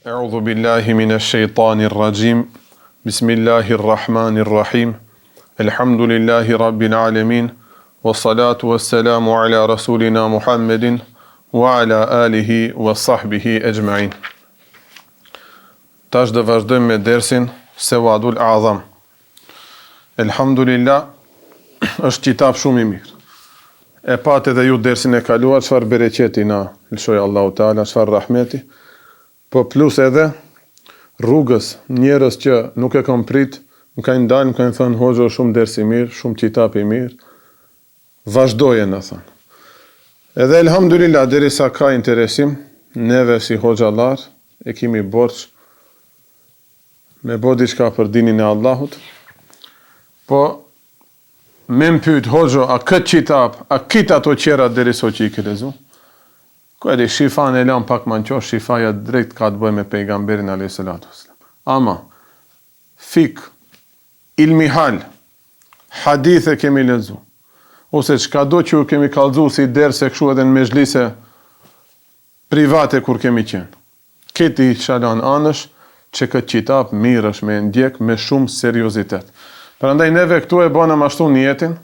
A'udhu billahi minash shaitanir rajim. Bismillahir rahmanir rahim. Alhamdulillahi rabbil alamin. Wassalatu wassalamu ala rasulina Muhammedin wa ala alihi wa sahbihi ajma'in. Tash do vazhdojmë me dersin Sewadul A'zam. Elhamdulillah, është kitab shumë i mirë. E pat edhe ju dersin e kaluar, çfarë bereqeti na lëshoj Allahu Teala, çfarë rahmeti. Po plus edhe rrugës njerëz që nuk e kanë prit, më kanë dalë, më kanë thënë hoxha shumë ders i mirë, shumë kitab i mirë. Vazhdoje na thënë. Edhe elhamdulillah derisa ka interesim, neve si hoxhallar e kemi borx me bë diçka për dinin e Allahut. Po me mpyt hoxha, a këtë kitab, a kit ato qera derisa që i ke lezu? Ku edhe shifan e lan pak manqosh, shifaja drejt ka të bëj me pejgamberin alayhis salatu wassalam. Ama fik, ilmi hal, hadithe kemi lezu, ose çka do që kemi kallëzu si derse kështu edhe në mezhlise private kur kemi qenë. Këti shalan anësh që këtë kitab mirë është me ndjek me shumë seriozitet. Prandaj neve këtu e bënëm ashtu niyetin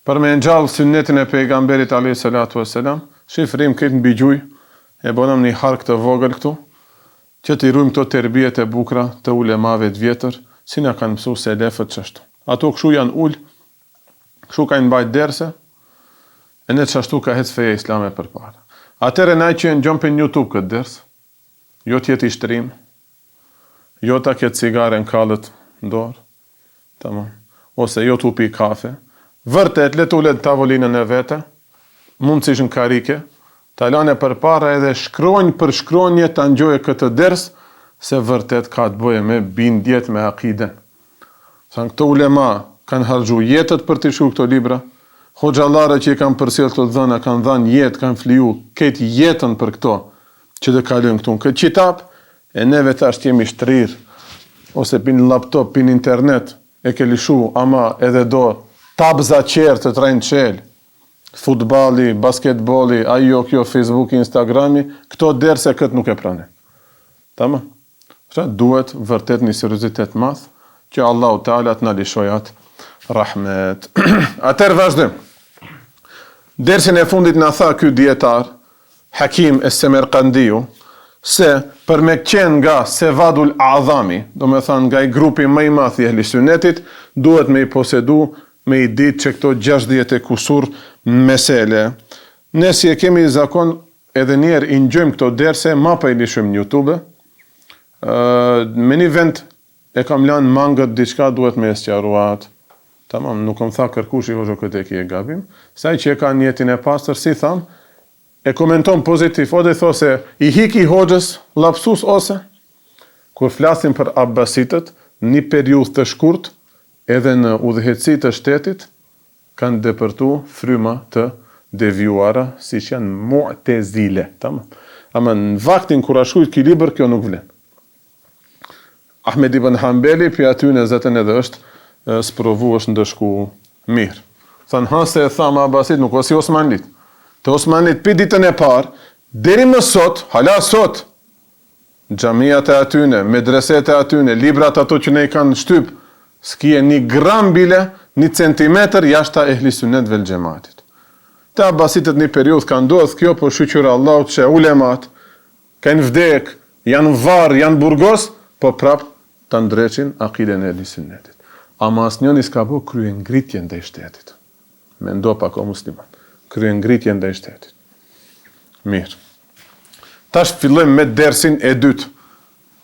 për me ngjall sunnetin e pejgamberit alayhis salatu wassalam. Shifrim këtë në bigjuj, e bonëm një hark të vogël këtu, që të i rujmë këto terbijet e bukra të ulemave të vjetër, si na kanë mësu se lefët qështu. Ato këshu janë ullë, këshu kanë bajt derse, e ne qështu ka hec feja islame për para. Atere naj që në gjom për YouTube këtë ders, jo tjetë i shtrim, jo ta këtë cigare në kalët në dorë, tamam, ose jo të upi kafe, vërtet letu let tavolinën e vete, mund që ishën karike, të alane për para edhe shkronjë për shkronje të njoje këtë ders, se vërtet ka të bëje me bindjet me akiden. Sa në këto ulema kanë hargju jetët për të shu këto libra, hoxhallarë që i kanë përsil të dhëna, kanë dhanë jetë, kanë fliju, ketë jetën për këto, që të kalujnë këtu në këtë qitab, e neve tash jemi shtrirë, ose pin laptop, pin internet, e ke lishu, ama edhe do tabza qerë të trajnë qelë, futballi, basketbolli, ajo kjo, Facebook, Instagrami, këto derse këtë nuk e pranin. Tama? Pra, duhet vërtet një seriozitet madh, që Allahu Teala të na lishojat rahmet. Atër vazhdim. Dersin e fundit na tha ky dietar, Hakim Es-Semerkandiu, se për me qenë nga Sewadul A'zami, do me thënë nga i grupi më i madh i ehli sunnetit, duhet me i posedu, me i ditë që këto 60 e kusur mesele. Ne si e kemi zakon edhe njerë i ngjojmë këto derse, ma pa i lishëm në YouTube. Me një vend e kam lanë mangët, diçka duhet me esqaruat. Tamam, nuk më tha kërkush i hoxho këtë e ki e gabim. Saj që e ka njetin e pastër, si tham, e komenton pozitiv, o dhe those, i hiki hoxhës lapsus ose, kur flasim për Abbasitët, një periudhë të shkurt, edhe në udhëheci të shtetit, kanë depërtu fryma të devjuara, si që janë mu'tezile. Ama në vaktin kur a shkujt ki liber, kjo nuk vlen. Ahmed ibn Hanbeli, për aty në zetën edhe është, sprovu është ndëshku mirë. Thanë, se e thamë Abbasit, nuk o si Osmanlit. Të Osmanlit, për ditën e parë, deri më sot, hala sot, xhamiat e atyne, medreset e atyne, librat ato që ne i kanë shtyp, s'kije një gram bile, një centimetër jashta ehli sunnet vel xhamatit. Të Abbasitët një periudhë kanë ndodhur kjo, po shqyra Allahut që ulemat kanë vdek, janë varr, janë burgos, po prap ta ndreqin akiden e ehli sunnetit. Ama asnjëri s'ka bë kryengritje ndaj shtetit. Mendo pak o musliman. Kryengritje ndaj shtetit. Mirë. Tash fillojmë me dersin e dytë.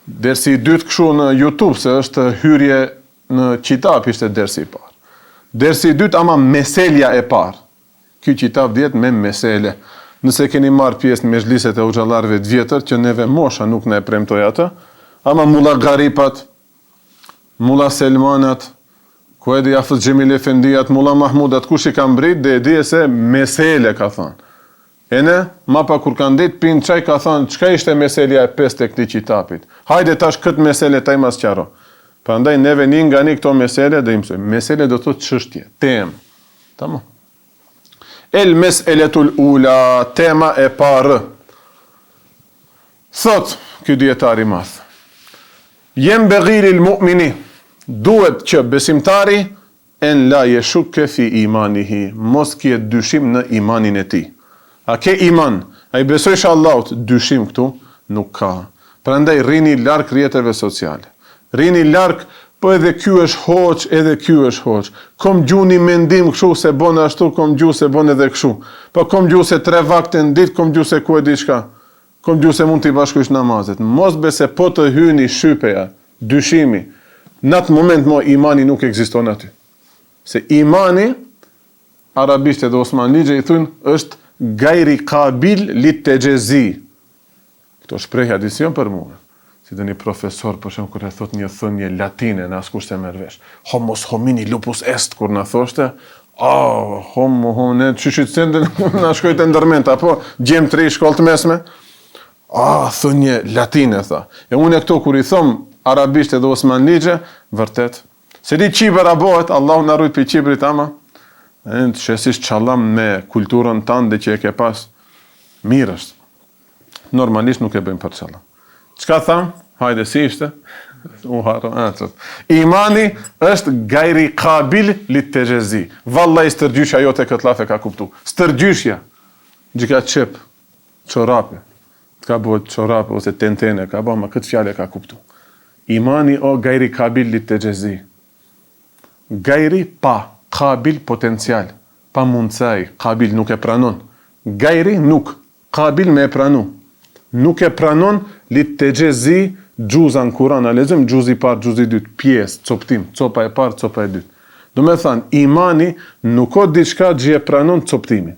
Dersi i dytë kështu në YouTube, se është hyrje në qitab, ishte dersi i parë. Dersi i dytë, ama meselja e parë. Ky qitab vjet me mesele. Nëse keni marrë pjesë në mezhliset e hoxhallarëve të vjetër, që neve mosha nuk na e premtoi atë, ama mulla Garipat, mulla Selmanat, ku edhe Jafet Xhemil Efendiat, mulla Mahmudat, kush i ka mbrit, dhe e di se mesele ka thënë. E ne, ma pa kur kanë ditë pinë çaj, ka thënë, çka ishte meselja e 5 të këtij kitapit? Hajde tash këtë mesele taj mas qaro. Prandaj neve një nga një këto mesele dhe i mësojmë. Mesele do të thotë çështje, temë. Tamam. El mes'eletul ula, tema e parë. Thot, ky dietar i madh. Jem beghilil mu'mini, duhet që besimtari en la yeshuk fi imanihi, mos kje dyshim në imanin e tij. A ke iman? A i besojsh Allahut? Dyshim këtu nuk ka. Prandaj rini larg rrjeteve sociale. Rini larg, po edhe ky është hoç, edhe ky është hoç. Kom gjuni mendim kështu se bën ashtu, kom gju se bën edhe kështu. Po kom gju se 3 vakte në ditë, kom gju se ku e di çka. Kom gju se mund t'i bashkojsh namazet. Mos bese po të hyni shtypeja, dyshimi. Në atë moment mo imani nuk ekziston aty. Se imani, arabisht edhe osmanligje i thunë, është gajri kabil lit të gjezi. Këto shprehja dision për mua. Si dhe një profesor, për shumë, kër e thot një thënje latine, në askush se mervesh. Homos homini lupus est, kur në thoshte, ne qyshit sende në shkojt e ndërmenta, apo gjem 3 shkollë të mesme. Thënje latine, tha. E unë e këto, kur i thom arabisht edhe osmanligje, vërtet. Se di qibër a bohet, Allah në arrujt për qibërit ama, të shesish çalam me kulturën tanë dhe që e ke pas, mirë është. Normalisht nuk e bëjmë për çalam. Çka tham? Hajde, si ishte? Imani është gajri kabil lit të gjezi. Vallaj stërgjyshja jote këtë lafe ka kuptu. Stërgjyshja, gjika qep, çorape, ka bëhet çorape ose tentene, ka bëhet, ma këtë fjale ka kuptu. Imani o gajri kabil lit të gjezi. Gajri pa, kabil potencial, pa mundësaj, kabil nuk e pranon. Gajri nuk, kabil me e pranu. Nuk e pranon lit të gjezi gjuza në Kuran, a lezëm gjuzi parë, gjuzi dytë, pjesë, coptim, copa e parë, copa e dytë. Do me thanë, imani nuk o diçka që e pranon coptimin.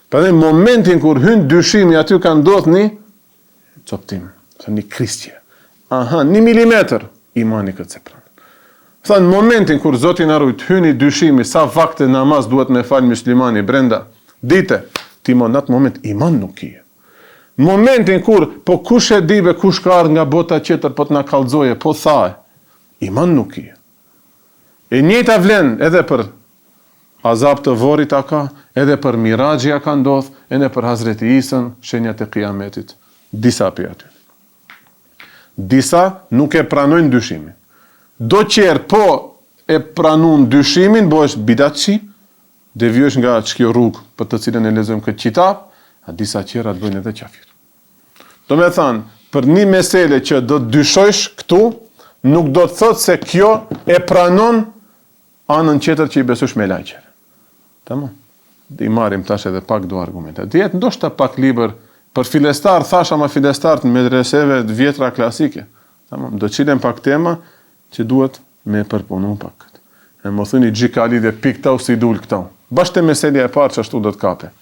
Për dhe momentin kur hynë dyshimi, aty ka ndodhë një coptim, një kristje. 1 milimetër, imani këtë se pranon. Thanë, momentin kur Zotin arrujt hyni dyshimi, sa vakte namaz duhet me falë muslimani brenda, dite, ti mo në atë moment iman nuk kije. Momentin kur, po kush e dibe, kush ka ardhë nga bota qëtër, po të na kallëzoje, po thaje, iman nuk kije. E njëta vlen edhe për azab të vorit a ka, edhe për mirajja ka ndodh, edhe për Hazreti Isën, shenjat e kiametit. Disa për aty. Disa nuk e pranojnë dyshimin. Do qerë po e pranun dyshimin, bo është bidatçi, devjosh nga ç'kjo rrugë për të cilën e lexojmë këtë kitab, a disa qera të bëjnë edhe qafir. Do me thanë, për një mesele që do të dyshojsh këtu, nuk do të thotë se kjo e pranon anën tjetër që i besosh me lajqer. Tamam? I marim tash edhe pak do argumente. Djetë ndoshta pak liber për filestar, thash ama filestar të medreseve të vjetra klasike. Tamam? Do qilem pak tema që duhet me përpunu pak këtë. E më thëni gjikali dhe pik tau si dul këtau. Bashte meselja e parë që ashtu do të kape.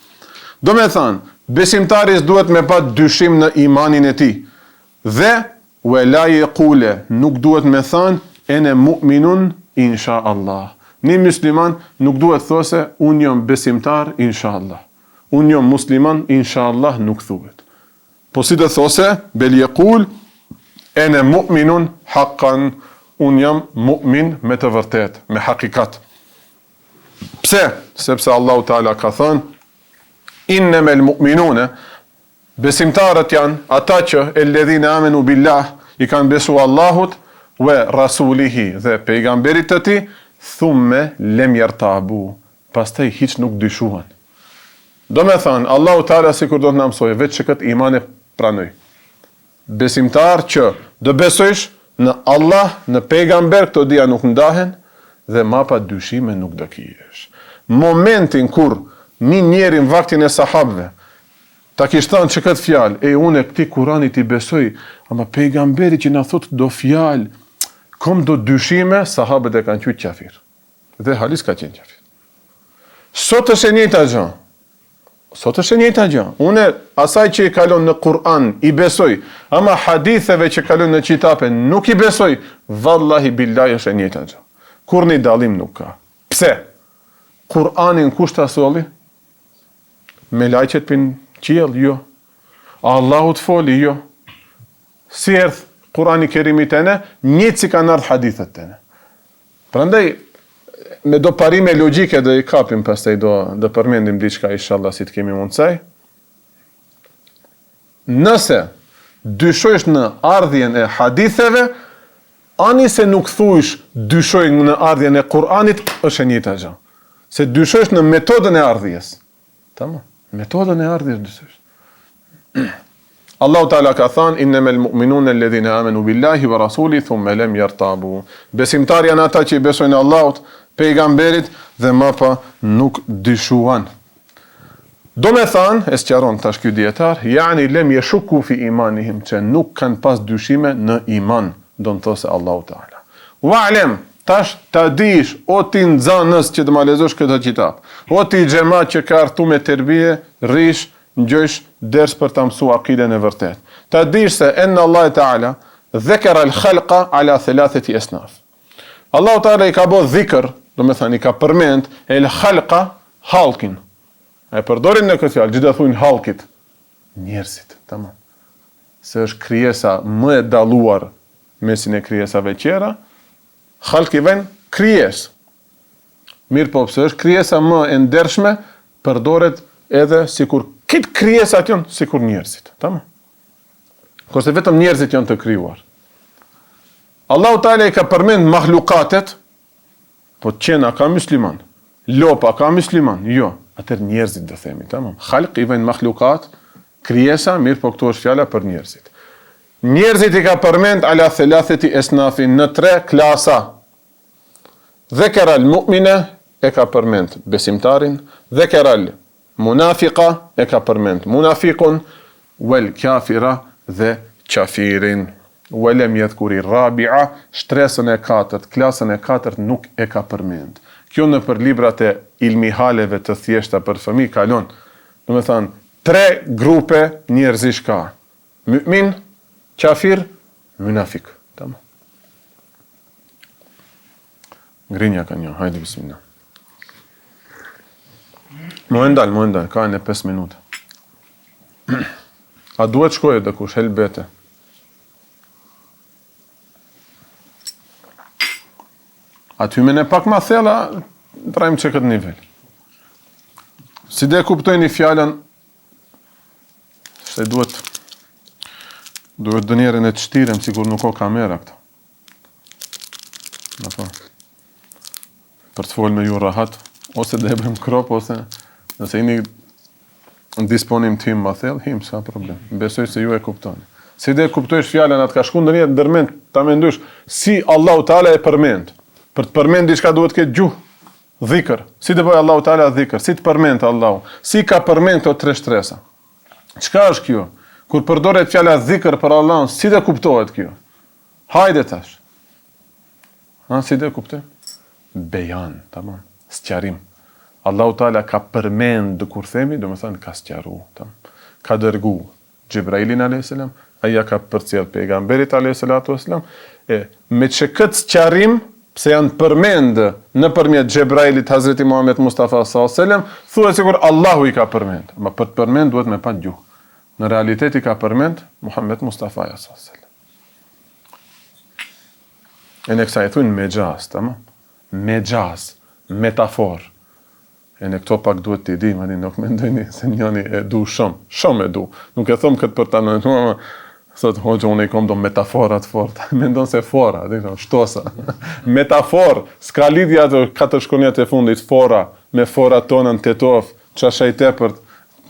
Do me thanë, besimtaris duhet me pat dyshim në imanin e ti. Dhe, u e la je kule, nuk duhet me thanë, ene mu'minun, insha Allah. Një musliman nuk duhet those, unë jom besimtar, insha Allah. Unë jom musliman, insha Allah, nuk thuhet. Po si të those, bel je kul, ene mu'minun, haqqan, unë jom mu'min me të vërtet, me hakikat. Pse? Sepse Allahu Teala ka thënë, innemel mu'minune, besimtarët janë ata që elledhine amenu billah, i kanë besu Allahut, ve rasulihi dhe pejgamberit të ti, thumme lem jartabu, pastaj hiç nuk dyshuan. Do me thanë, Allahu Teala si kur do të në mësoj, veç që këtë iman e pranoj. Besimtar që do besojsh në Allah, në pejgamber, këto dia nuk ndahen, dhe ma pa dyshime nuk do kijesh. Momentin kur një njeri në vaktin e sahabëve, ta kishtë thënë që këtë fjalë, e unë e këti Kuranit i besoj, ama pejgamberi që në thotë do fjalë, kom do dyshime, sahabët e kanë qytë qafir. Dhe halis ka qenë qafir. Sot është e njëjta gjë. Sot është e njëjta gjë. Unë asaj që i kalon në Kur'an i besoj, ama haditheve që kalon në qitape nuk i besoj, vallahi billahi është e njëjta gjë. Kur një dalim nuk ka. Pse? Kur'anin kush ta solli? Me lajqet për qiell, jo. Allahu të foli, jo. Si erdh Kurani Kerimi të ne, njëtë si kanë ardhë hadithet të ne. Prandaj, me do parime logike dhe i kapim, pastaj do përmendim diçka, inshallah, si të kemi mundësaj. Nëse dyshojsh në ardhjen e haditheve, ani se nuk thuish dyshoj në ardhjen e Kur'anit, është e njëjta gjë. Se dyshojsh në metodën e ardhjes. Tamam. Metodën e ardhjes dyshojsh. Allahu Teala ka thënë innamal mu'minuna alladhina amanu billahi wa rasuli thumma lam yartabu. Besimtarë janë ata që i besojnë Allahut, pejgamberit dhe më pa nuk dyshuan. Do me thanë, e sqaron tash ky dietar, yani lem yashku fi imanihim, që nuk kanë pas dyshime në iman, do të thosë Allahu Teala. Wa'lam, tash ta dish, o ti nxanës që të ma lexosh këtë kitab, o ti xhamat që ka ardhur me terbie, rish, ngjojsh ders për ta mësuar akiden e vërtet. Ta dish se inna Allah Teala dhakara al-khalqa ala thalathati asnaf. Allahu Teala i ka bë dhikr, do me thënë i ka përmend el-khalqa, halkin. E përdorin në këtë fjalë, gjithë thuajnë halkit, njerëzit, tamam. Se është krijesa më e dalluar mesin e krijesave tjera, halki vjen krijesë. Mirë po, pse është krijesa më e ndershme, përdoret edhe sikur këtë krijesat janë sikur njerëzit, tamam. Kurse vetëm njerëzit janë të krijuar. Allahu Teala i ka përmend makhlukatet, po qena ka musliman, lopa ka musliman, jo, atër njerëzit dhe themi, tamam. Khalq i vjen makhlukat, krijesa, mirë po këtu është fjala për njerëzit. Njerëzit i ka përmend ala thalathati asnafin në 3 klasa. Dhakara al-mu'mina e ka përmend besimtarin, dhakara al-munafiqa e ka përmend munafiqun, wal kafira dhe kafirin. Walem yadhkuri rabi'a, shtresën e 4, klasën e 4 nuk e ka përmend. Kjo në për librat e ilmihaleve të thjeshta për fëmijë kalon. Do të thënë 3 grupe njerëzish ka. Mu'min, kafir, munafik. Tamam. Ngrinja ka një, hajde bismillah. Muendal, ka në 5 minuta. A duhet shkoje dhe kush, helbete. Aty me ne pak ma thella, trajmë që këtë nivel. Si dhe kuptojnë i fjallën, se duhet dënjerën e të shtirem, sigur nuk o kamera këta. Për të folë me ju rahat, ose dhe e bëjmë krop, ose nëse i një disponim tim ma thellë, him, sa problem. Besoj se ju e kuptojnë. Si dhe kuptojsh fjallën, atë ka shku në njerë dërmend, ta mendush, si Allahu Teala e përmend. Për të përmend diçka duhet këtë gjuhë, dhikr. Si të bëjë Allahu Teala dhikr, si të përmend Allahu, si ka përmend këto 3 shtresa. Çka është kjo? Kur përdoret fjala dhikr për Allahun, si të kuptohet kjo? Hajde tash. Si të kuptoj? Bejan, tamam, sqarim. Allahu Teala ka përmend kur themi, do të thënë ka sqaru, tamam. Ka dërgu Xhibrailin alayhis salam, ai ka përcjell pejgamberit alayhis salatu wasalam, me çka sqarim pse janë përmend në përmjet Xhebrailit Hazreti Muhammed Mustafa s.a.s. Thuhet sikur Allahu i ka përmend. Ma për të përmend duhet me pa gjuhë. Në realitet i ka përmend Muhammed Mustafa s.a.s. E në kësa e thunë me gjaz, tamam? Me gjaz, metafor. E në këto pak duhet t'i di, mani nuk me ndojni se njani e du shumë e du. Nuk e thom këtë për ta në thot, hoqë, unë i kom do metaforat fort. Mendon se fora, shtosa. Metafor, s'ka lidhja të 4 shkonjat e fundit, fora, me fora tonën të tof, qasha i tepërt,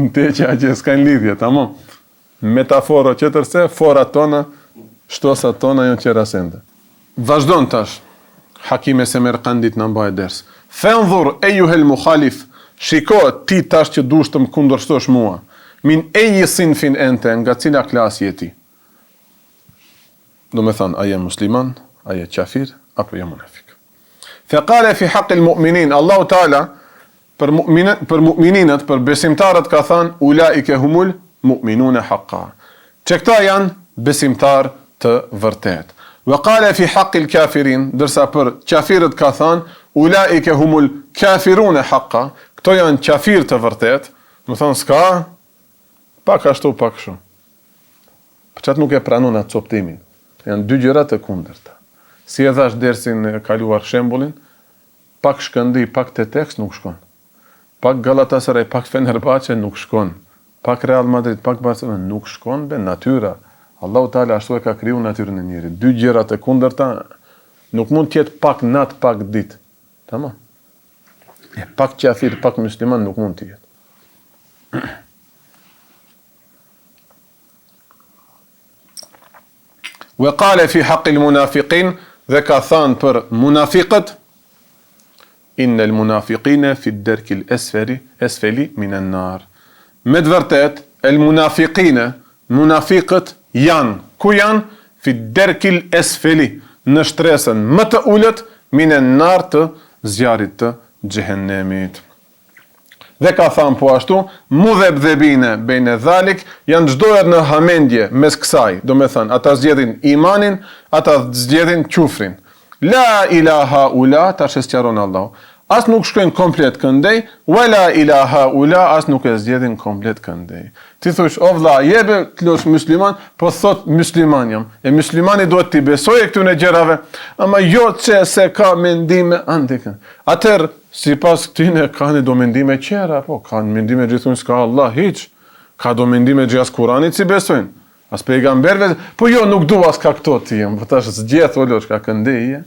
në te që s'ka në lidhje, tamam. Metaforo që tërse, fora tona, shtosa tona janë qera sende. Vazhdon tash, Hakime Semerkandit në mbaj ders. Fendhur e juhel mukhalif, shiko ti tash që dush të më kundërshtosh mua, min e jisin fin ente, nga cila klasë jeti. Do me thënë, aje musliman, aje qafir, apo je munafik. Fekale fi haqil mu'minin, Allahu Teala, për mu'mininët, për besimtarët ka thënë, ulaike humul mu'minune haqqa. Që këta janë besimtar të vërtet. Vekale fi haqil kafirin, dërsa për qafirët ka thënë, ulaike humul kafirune haqqa. Këto janë qafir të vërtet. Më thënë, s'ka, pak ashtu, pak shumë. Për qatë nuk e pranun atë coptimin. Janë 2 gjëra të kundërta. Si e dhash dersin e kaluar shembullin, pak Shkëndi, pak Tetex nuk shkon. Pak Galatasaray, pak Fenerbahçe nuk shkon. Pak Real Madrid, pak Barcelona nuk shkon, be natyra. Allahu Teala ashtu e ka kriju natyrën e njerit. Dy gjërat e kundërta nuk mund të jetë pak natë, pak ditë. Tamam. E pak qafir, pak musliman nuk mund të jetë. Wa qala fi haqqi al-munafiqin, dhe ka thënë për munafiqët, innal munafiqina fi ad-darki al-asfali min an-nar. Me të vërtet, el-munafiqina, munafiqët janë, ku janë? Fi ad-darki al-asfali, në shtresën më të ulët, min an-nar, të zjarit të xhehenemit. Dhe ka thënë po ashtu, mudhebdhebine bejne dhalik, janë çdohet në hamendje mes kësaj, do me thënë, ata zgjedhin imanin, ata zgjedhin kufrin. La ilaha ula, tash e sqaron Allahu. As nuk shkojnë komplet këndej, wala ilaha ula, as nuk e zgjedhin komplet këndej. Ti thosh, o vlla, jebe klosh musliman, po thot musliman jam. E muslimani duhet t'i besojë këtyre gjërave, ama jo që se ka mendime antikën. Atëherë, sipas këtyne kanë do mendime qera, po kanë mendime gjithmonë s'ka Allah hiç. Ka do mendime gjas Kuranit si besojnë. As pejgamberve, po jo nuk dua s'ka këto ti jam, po tash zgjedh olosh ka këndeje,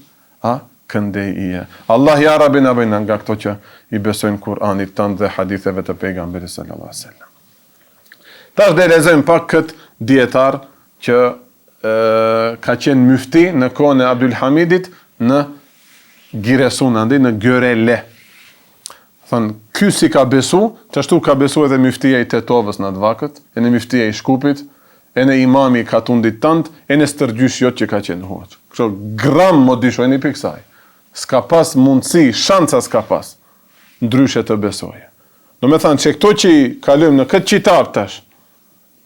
këndeje. Allah ja Rabbi na bëjnë nga këto që i besojnë Kuranit tënd dhe haditheve të pejgamberit sallallahu alaihi wasallam. Tash dhe lexojmë pak këtë dietar që ka qenë myfti në kohën e Abdul Hamidit në Giresun, andaj në Görele. Thënë, ky si ka besu, që ashtu ka besu edhe myftia i Tetovës në Advakët, e në myftia i Shkupit, e në imami i Katundit tënd, e në stërgjyshjot që ka qenë huaq. Kështu gram më dishojnë i piksaj. S'ka pas mundësi, shanca s'ka pas, ndryshe të besoje. Do me thënë që këto që i kalujmë në këtë qitar tash,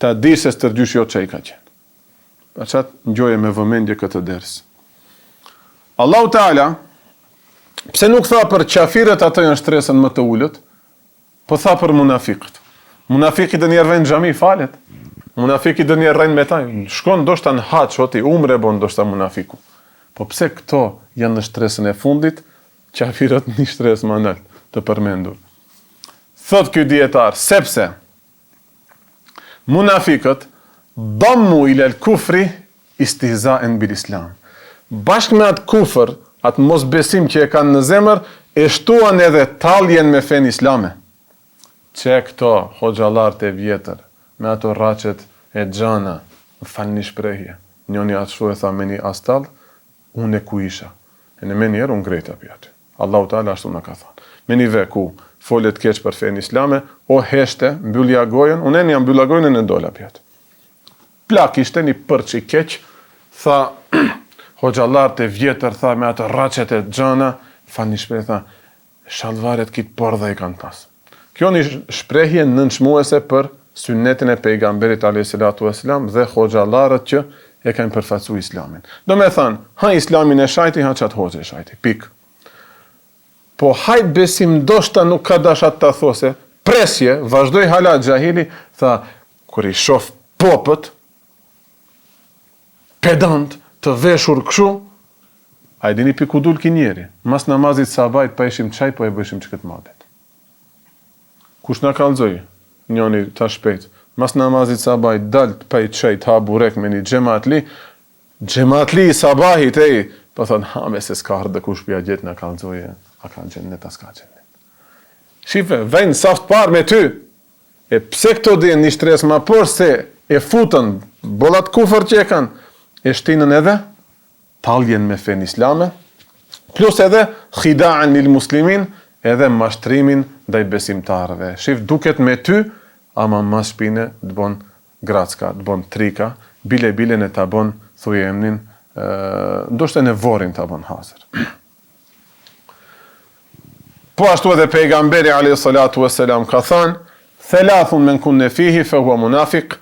ta di se stërgjyshjot që i ka qenë. Për qatë ngjoje me vëmendje këtë ders. Allahu Teala, pse nuk tha për qafirët ato janë shtresën më të ullët, po tha për munafiqët. Munafiqët dhe njerë vejnë në xhami falet. Munafiqët dhe njerë rejnë me taj. Shkon ndoshta në haç, oti umre bon ndoshta munafiku. Po pse këto janë në shtresën e fundit, qafirët një shtresë më ndalë të përmendur. Thot ky dietar, sepse munafiqët dammu ila al-kufri istihza'an bil Islam. Bashkë me atë kufër, atë mos besim që e kanë në zemër, e shtuan edhe taljen me fen islame. Që këto hoxhallarët e vjetër, me ato rachet e xhana, më falni një shprehje. Njoni ashtu e tha me një astall, unë e ku isha. E në me njerë unë grejta pjatë. Allahu Teala ashtu në ka thonë. Me një ve ku folet keq për fen islame, o heshte, mbyllja gojën, unë e një mbylla gojën e në dola pjatë. Plak ishte një përç i keq, tha, hoxhallarët e vjetër, tha me ato rachet e xhana, falni një shprehje, tha, shalvaret kitë pordha i kanë pas. Kjo një shprehje nënçmuese për sunnetin e pejgamberit alayhi salatu wasalam dhe hoxhallarët që e kanë përfaqësu islamin. Do me thënë, ha islamin e shajti, ha qatë hoxhe e shajti, pik. Po hajt besim ndoshta nuk ka dashat të those, presje, vazhdoj hala xahili, tha, kur i shof popët, pedant, të veshur këshu, a i dini piku dul ki njeri, mas namazit sabajt pa ishim qaj, po e bëshim që këtë mabet. Kush në kalzoj, njoni ta shpejt, mas namazit sabajt dalt pa i qaj të ha burek me një gjematli i sabahit, po thënë, hame se s'ka hrdë kush pja gjetë në kalzoj, a ka gjennet, a s'ka gjennet. Shife, vejnë saft par me ty, e pse këto dhe një shtres ma por se e futën, bolat kufër që e kanë, e shtinën edhe taljen me fen islame, plus edhe khida'an lil muslimin, edhe mashtrimin ndaj besimtarëve. Shif, duket me ty, ama mas shpine të bon gracka, të bon trika, bile në të bon thuje emnin, ndoshte në vorin të bon hazër. Po ashtu edhe pejgamberi alayhi salatu wassalam ka thënë, thelathun men kunne fihi fa huwa munafiq.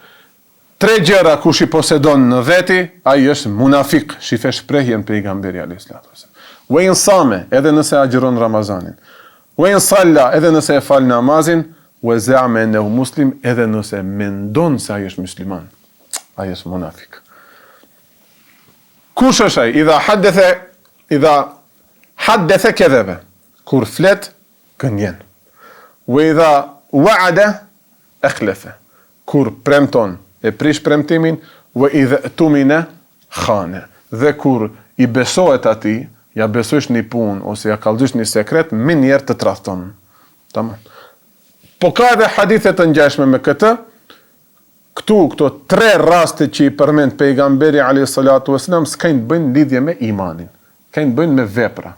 Tre gjëra kush i posedon në veti, ai është munafik, shife shprehjen pejgamberi alayhi salatu wassalam. Wa in sama, edhe nëse agjiron Ramazanin. Wa in salla, edhe nëse e fal namazin, wa za'ama annahu muslim, edhe nëse mendon se ai është musliman. Ai është munafik. Kush është ai? Idha haddatha kadhaba. Kur flet, kënjen. Wa idha wa'ada akhlafa. Kur premton, e prish premtimin, wa idha tumina khane. Dhe kur i besohet atij, ja besojsh një punë ose ja kallëzosh një sekret, më njerë të tradhton. Tamam. Po ka edhe hadithe të ngjashme me këtë. Këto 3 raste që i përmend pejgamberi alayhis salatu wasalam s'kajnë të bëjnë lidhje me imanin, kanë të bëjnë me vepra.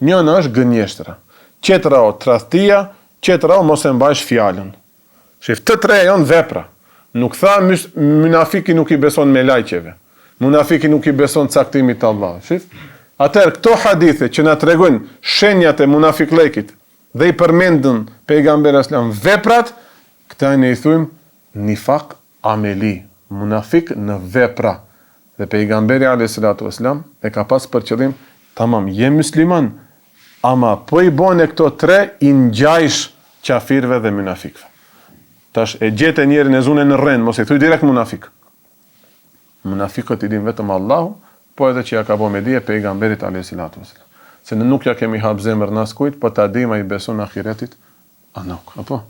Njëna është gënjeshtra, tjetra o tradhtia, tjetra o mos e mbajsh fjalën. Shif, të 3 janë vepra. Nuk tha munafiki nuk i beson me lajqeve. Munafiki nuk i beson caktimit të Allah. Shif? Atëherë këto hadithe që na tregojnë shenjat e munafiklekit dhe i përmendën pejgamberi sallam veprat, këta ne i thujmë nifak ameli, munafik në vepra. Dhe pejgamberi alayhis salatu wasalam e ka pas për qëllim, tamam, je musliman, ama po i bën këto 3 i ngjajsh qafirëve dhe munafikëve. Tash e gjetë njërin e zune në rrend, mos i thuj direkt munafik. Munafikët i din vetëm Allahu, po edhe që ja ka bë me dije pejgamberit alayhis salatu wasalam. Se ne nuk ja kemi hap zemër në askujt, po ta dim ai beson ahiretit, anok, apo?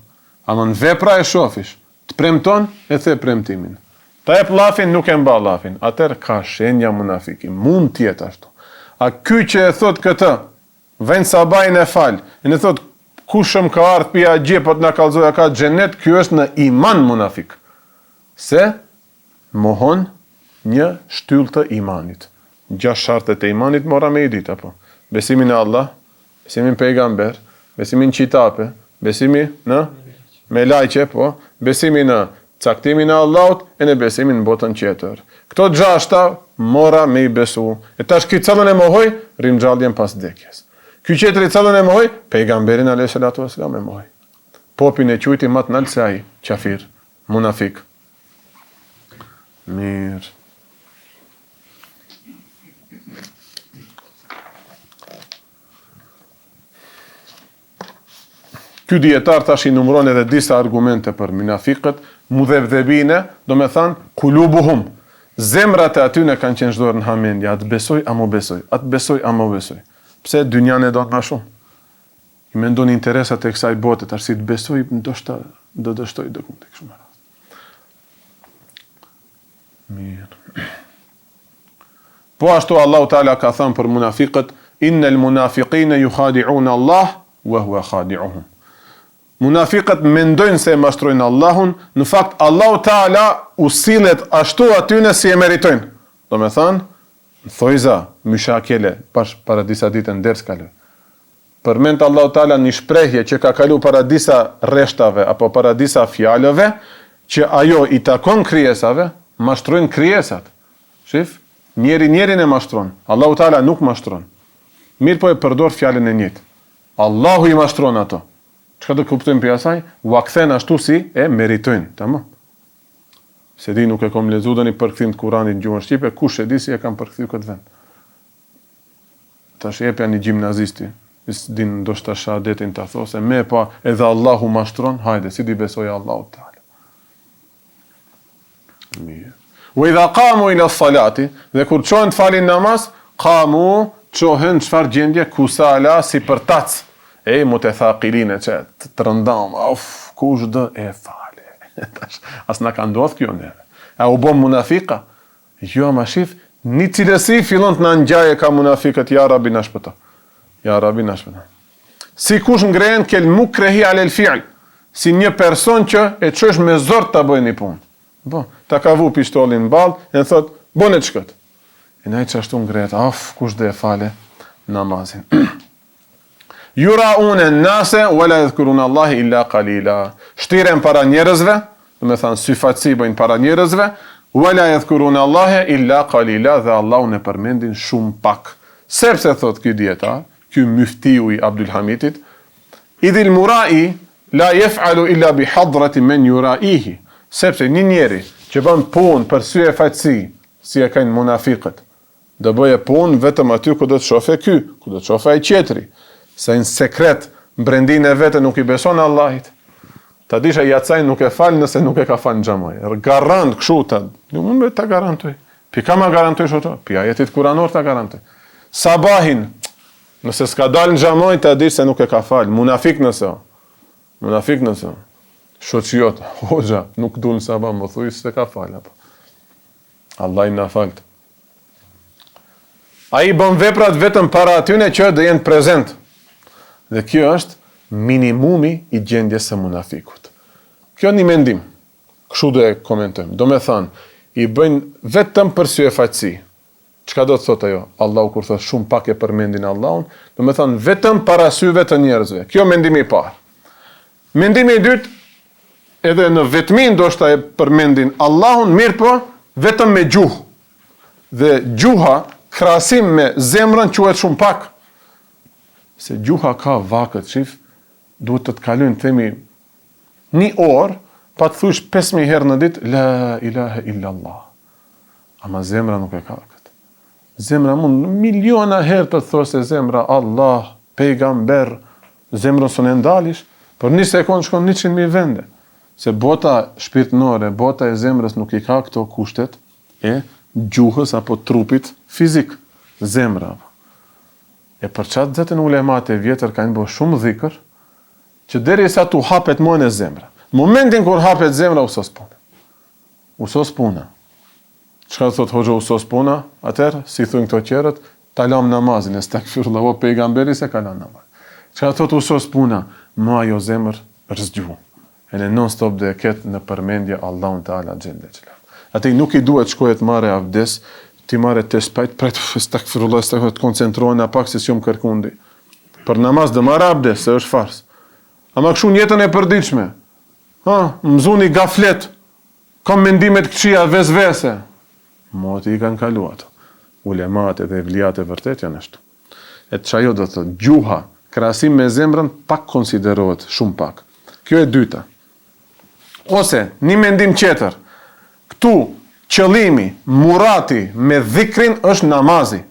Ama në vepra e shofish, të premton e the premtimin. Ta jep llafin, nuk e mba llafin. Atëherë ka shenja munafiki. Mund të jetë ashtu. A ky që e thot këtë, vjen sabajin e fal, e ne thot kushëm ka ardh pia gjepot na kallzoja ka xhenet, ky është në iman munafik. Se mohon një shtyllë të imanit. 6 shartet e imanit mora me i ditë apo. Besimin në Allah, besimin pejgamber, besimin qitape, besimi në me lajqe, po, besimi në caktimin e Allahut e në besimin në botën tjetër. Këto 6 mora me i besu. E tash ky cëllën e mohoj, ringjalljen pas vdekjes. Ky qetri cëllën e mohoj, pejgamberin alayhis salatu wasalam e mohoj. Popin e quajti më të nalt se ai, qafir, munafik. Mirë. Ky dietar tash i numëron edhe disa argumente për munafiqët, mudhebdhebine, do me thanë, kulubuhum. Zemrat e atyne kanë qenë çdo në hamendje, atë besoj, a mo besoj, atë besoj, a mo besoj. Pse dynjan e do të nga shumë? I mendon interesat e kësaj bote, tash si të besoj, ndoshta do dështoj do të kështu më radh. Mirë. Po ashtu Allahu Teala ka thënë për munafiqët, innal munafiqina yukhadi'una Allah wa huwa khadi'uhum. Munafiqët mendojnë se e mashtrojnë Allahun, në fakt Allahu Teala u sillet ashtu atyne si e meritojnë. Do me thënë, thojza, myshakele, para disa ditë në ders kaloj. Përmend Allahu Teala një shprehje që ka kalu para disa rreshtave apo para disa fjalëve, që ajo i takon krijesave, mashtrojnë krijesat. Shif, njerin e mashtron. Allahu Teala nuk mashtron. Mirë po e përdor fjalën e njëjtë. Allahu i mashtron ato. Çka do kuptojmë për asaj? U kthen ashtu si e meritojnë, tamam. Se di nuk e kam lexuar doni përkthim të Kuranit në gjuhën shqipe, kush e di si e kanë përkthyr këtë vend. Tash jepja një gjimnazisti, din ndoshta shahadetin ta thosë, me pa edhe Allahu mashtron, hajde, si di besoj Allahu Teala. Mirë. Wa idha qamu ila salati, dhe kur çohen të falin namaz, qamu çohen çfarë gjendje kusala si për tac. E mutethaqilin që të rëndam, kush dë e fale. As na ka ndodhur kjo neve. A u bom munafika? Jo, ma shif, një cilësi fillon të na ngjaje ka munafikët, ja Rabbi na shpëto. Ja Rabbi na shpëto. Si kush ngrehen kel mukrehi alel fi'l, si një person që e çesh me zor ta bëjë një punë. Po, ta ka vu pistollin në ball, e thot, "Bone çkët." E nai çashtu ngrehet, kush dë e fale namazin. Yurauna an-nase wala yadhkuruna Allah illa qalila. Shtiren para njerëzve, do të thënë syfatsi bëjnë para njerëzve, wala yadhkuruna Allah illa qalila, dhe Allahun e përmendin shumë pak. Sepse thot ky dietar, ky muftiu i Abdul Hamidit, idhil murai la yaf'alu illa bi hadrati man yuraihi. Sepse një njeri që bën punë për sy e fatësi, si e kanë munafiqët, do bëje punë vetëm aty ku do të shohë ky, ku do të shohë ai tjetri. Se në sekret, brendin e vete nuk i beson Allahit. Ta disha jacajnë nuk e falë nëse nuk e ka falë në gjamaj. Garant këshu ta, unë me ta garantoj. Pi ka ma garantoj shoto? Pi ajetit kuranor ta garantoj. Sabahin, nëse s'ka dalë në gjamaj, ta disha se nuk e ka falë. Munafik nëse. Shoqiot, hoxha, nuk du në sabah, më thuj se ka falë. Allah i na falt. Ai bën veprat vetëm para atyne që do jenë prezent. Dhe kjo është minimumi i gjendjes së munafikut. Kjo një mendim. Kështu do e komentojmë. Do me thënë, i bëjnë vetëm për sy e faqësi. Çka do të thotë ajo? Allahu kur thotë shumë pak e përmendin Allahun, do me thënë vetëm para syve të njerëzve. Kjo mendimi i parë. Mendimi i dytë, edhe në vetmin ndoshta e përmendin Allahun, mirë po, vetëm me gjuhë. Dhe gjuha, krahasim me zemrën, quhet shumë pak. Se gjuha ka vakët, shif, duhet të kalojnë, themi, 1 orë, pa të thush 5.000 herë në ditë, la ilaha illa Allah. Ama zemra nuk e ka këtë. Zemra mund miliona herë të thosë zemra, Allah, pejgamber, zemrën së në ndalish, për 1 sekundë shkon 100.000 vende. Se bota shpirtënore, bota e zemrës nuk i ka këto kushtet e gjuhës apo trupit fizik, zemra. E për qatë zetën ulemat e vjetër kanë bërë shumë dhikër, që deri sa tu hapet mojnë e zemra. Momentin kur hapet zemra, usos puna. Usos puna. Çka thot hoxha usos puna? Atëherë, si thujnë këto qerët, ta lam namazin, estakfirullah, o pejgamberi se ka lam namaz. Çka thot usos puna? Ma jo zemër rëzgju. E në non stop dhe ketë në përmendje Allahun Teala xhelle xhelal. Ati nuk i duhet shkohet marre abdes, ti marre të spajt, prejt, estakfirullah, të koncentrohen a pak se si më kërkundi. Për namaz dhe marre abdes, se është fars. Ama këshu njetën e përditshme. Mëzuni gaflet, kam mendimet këqia vezvese. Moti i kanë kalu ato. Ulemat dhe evliat e vërtet janë ashtu. E të qajo do të thot, gjuha, krahasim me zemrën, pak konsiderohet, shumë pak. Kjo e dyta. Ose, një mendim tjetër, këtu qëllimi, murati me dhikrin është namazi.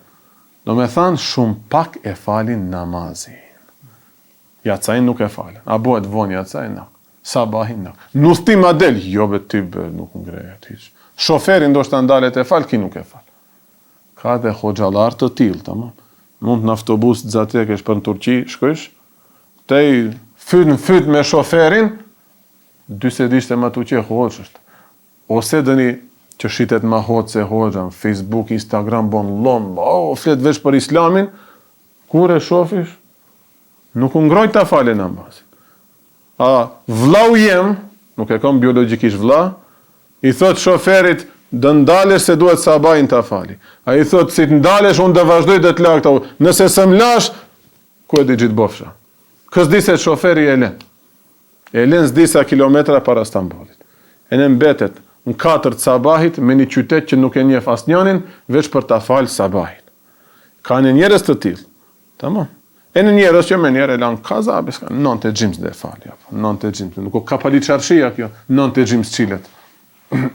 Do me thanë, shumë pak e falin namazin. Jacajn nuk e falin. A bëhet vonë jacajn, nuk. Sabahin nuk. Nustim a del, jo be ty nuk ngrejet hiç. Shoferi ndoshta ndalet e fal, ki nuk e fal. Ka dhe hoxhallar të tillë, tamam. Mund në autobus zatekesh për në Turqi, shkojsh, tej fyt me shoferin, 40 ishte ma tu që hoxhësht. Ose dëni që shitet ma hoxë se hoxha, Facebook, Instagram, bon lom, flet vesh për islamin, kur e shofish, nuk ngroj ta fale namazin. A vllau jem, nuk e kam biologjikisht vlla, i thot shoferit, dë ndalesh se duhet sabahin ta fali. A i thot, si të ndalesh, unë dë vazhdoj dhe të lakta. Nëse së mlash, ku e di gjitë bofsha? Kës di se shoferi e len. E len s'di sa kilometra para Stambollit. E në mbetet në 4 sabahit me një qytet që nuk e njeh asnjënin, veç për ta falë sabahin. Ka një njerëz të tillë. Tamam. E në njerëz që me njerë e lanë kaza, beska, 9 gjims dhe falja. 9 gjims, nuk o ka pali qarshia kjo, 9 gjims qilet.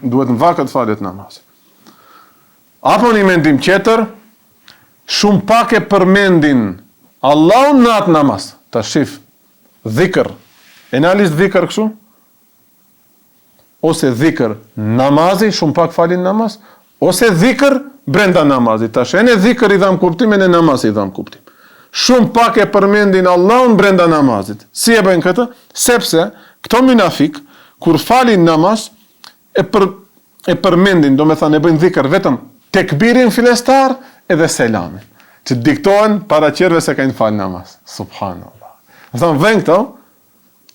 Duhet në vakët falet namaz. Apo një mendim tjetër, shumë pak e përmendin Allahun në atë namaz. Ta shif, dhikër. E në alisht dhikër këshu? Ose dhikër namazi, shumë pak falin namaz, ose dhikër brenda namazi. Ta shene dhikër i dham kuptim, e në namaz i dham kuptim. Shumë pak e përmendin Allahun brenda namazit. Si e bëjnë këtë? Sepse këto munafik, kur falin namaz, e përmendin, do me thënë, e bëjnë dhikër vetëm tekbirin filestar edhe selamin, që diktohen para qerve se kanë falë namaz. Subhanallah. Më thënë, vën këto,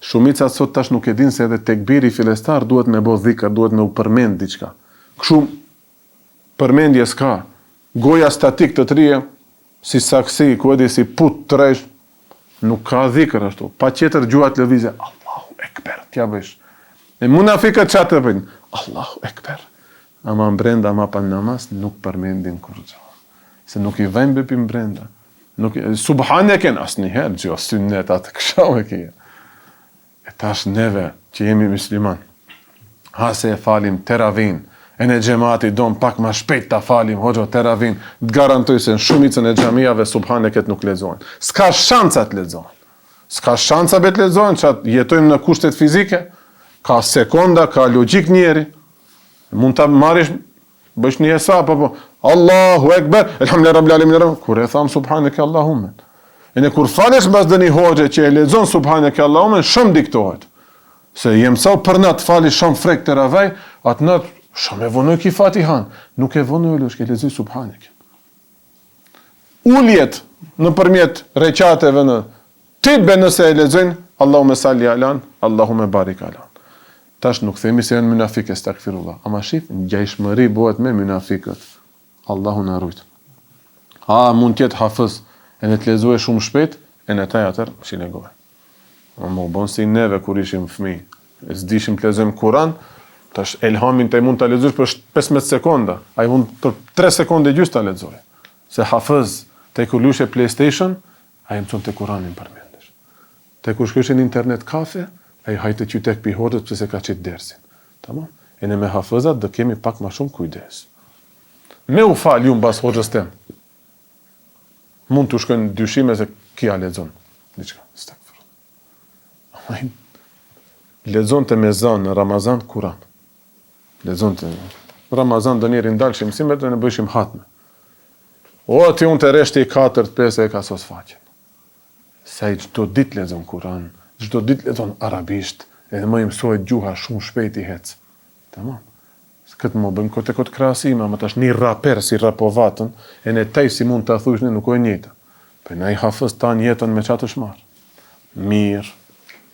shumica sot tash nuk e din se edhe tekbiri filestar duhet me bo dhikër, duhet me u përmend diçka. Kështu përmendje s'ka. Goja statik të trije, si saksi, ku edhi si put të rejsh, nuk ka dhikër ashtu. Pa qetër gjuat lëvizje, Allahu ekber, tja bëjsh. E munafikët qatë të bëjnë, Allahu ekber. Ama në brenda, ama pa namaz, nuk përmendin kur gjohë. Se nuk i vajnë bëpim brenda. Subhane ken, asë njëherë, gjo, synnet atë këshau e kje. E tash neve, që jemi musliman, hase e falim teravin, e në gjemati dom pak ma shpejt ta falim, hoxho teravin, të garantoj se në shumicën e gjamiave subhane këtë nuk lexojnë. S'ka shanca të lexojnë. S'ka shanca bet lexojnë, që jetojmë në kushtet fizike, ka sekonda, ka logjik njeri. Mund ta marrish, bësh një hesap, apo Allahu ekber, elhamdulillah rabbil alamin, kur e tham subhaneke Allahumme. E në kur falesh mbas dëni hoxhe që e lexon subhaneke Allahumme, shumë diktohet. Se jem sa për natë fali shumë frek të ravaj, atë natë Shumë e vonoj ki Fatihan. Nuk e vonoj lësh, ke lexoj subhanek. Uljet nëpërmjet recateve në tibe nëse e lexojnë Allahumme salli alan, Allahumme barik alan. Tash nuk themi se janë munafik, estakfirullah. Ama shif, ngjajshmëri bëhet me munafikët. Allahu na rujt. Mund të jetë hafız, e ne të lexoje shumë shpejt, e ne taj atër shilegove. Më bon si neve kur ishim fëmijë, e s'dishim të lexojmë Kur'an, tash elhamin të mund të lexosh për 15 sekonda, ai mund për 3 sekonde gjys të lexojë. Se hafız, te kur lushe PlayStation, ai mëson te Kur'anin përmendesh. Te kur shkosh në internet kafe, ai hajte qytet pi hodët pse se ka qit dersin. Tamam? E ne me hafızat do kemi pak më shumë kujdes. Me u fal ju mbas hoxhës tem. Mund të shkojnë dyshime se kia lexon diçka. Stakfir. Lexonte me zan në Ramazan Kur'an. Lexonte Ramazan do njëri ndalshim si me të ne bëjshim hatme. O ti unë të reshti 4-5 e ka sos faqen. Se i çdo ditë lexon Kur'an, çdo ditë lexon arabisht, edhe më mësohet gjuha shumë shpejt i hec. Tamam. Këtë më bëjmë këtë krahasime, ama tash një raper si rapovatën, e ne tej si mund ta thush ne nuk o e njëjta. Po na i hafës tan jetën me çatë shmar. Mirë.